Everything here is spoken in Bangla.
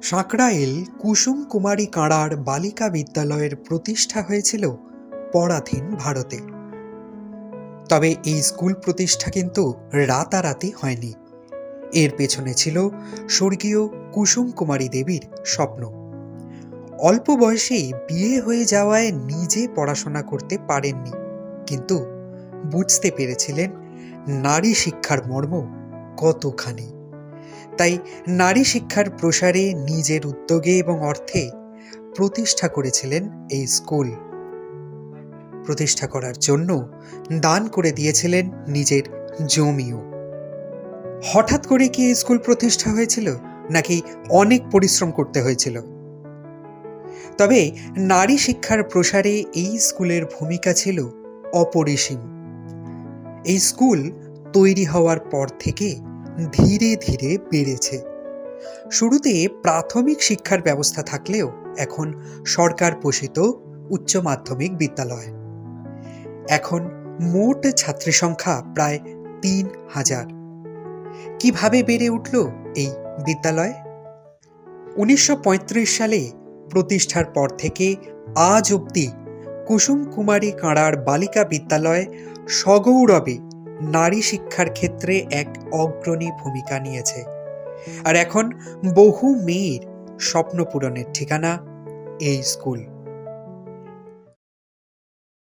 সাঁকড়াইল কুসুম কুমারী কাঁড়ার বালিকা বিদ্যালয়ের প্রতিষ্ঠা হয়েছিল পরাধীন ভারতে। তবে এই স্কুল প্রতিষ্ঠা কিন্তু রাতারাতি হয়নি। এর পেছনে ছিল স্বর্গীয় কুসুম কুমারী দেবীর স্বপ্ন। অল্প বয়সেই বিয়ে হয়ে যাওয়ায় নিজে পড়াশোনা করতে পারেননি, কিন্তু বুঝতে পেরেছিলেন নারী শিক্ষার মর্ম কতখানি। তাই নারী শিক্ষার প্রসারে নিজের উদ্যোগে এবং অর্থে প্রতিষ্ঠা করেছিলেন এই স্কুল। প্রতিষ্ঠা করার জন্য দান করে দিয়েছিলেন নিজের জমিও। হঠাৎ করে কি এই স্কুল প্রতিষ্ঠা হয়েছিল, নাকি অনেক পরিশ্রম করতে হয়েছিল? তবে নারী শিক্ষার প্রসারে এই স্কুলের ভূমিকা ছিল অপরিসীম। এই স্কুল তৈরি হওয়ার পর থেকে ধীরে ধীরে বেড়েছে। শুরুতে প্রাথমিক শিক্ষার ব্যবস্থা থাকলেও এখন সরকার পোষিত উচ্চ মাধ্যমিক বিদ্যালয়। এখন মোট ছাত্রী সংখ্যা প্রায় ৩,০০০। কিভাবে বেড়ে উঠল এই বিদ্যালয়? ১৯৩৫ সালে প্রতিষ্ঠার পর থেকে আজ অবধি কুসুম কুমারী কাঁড়ার বালিকা বিদ্যালয় সগৌরবে নারী শিক্ষার ক্ষেত্রে এক অগ্রণী ভূমিকা নিয়েছে। আর এখন বহু মেয়ের স্বপ্ন পূরণের ঠিকানা এই স্কুল।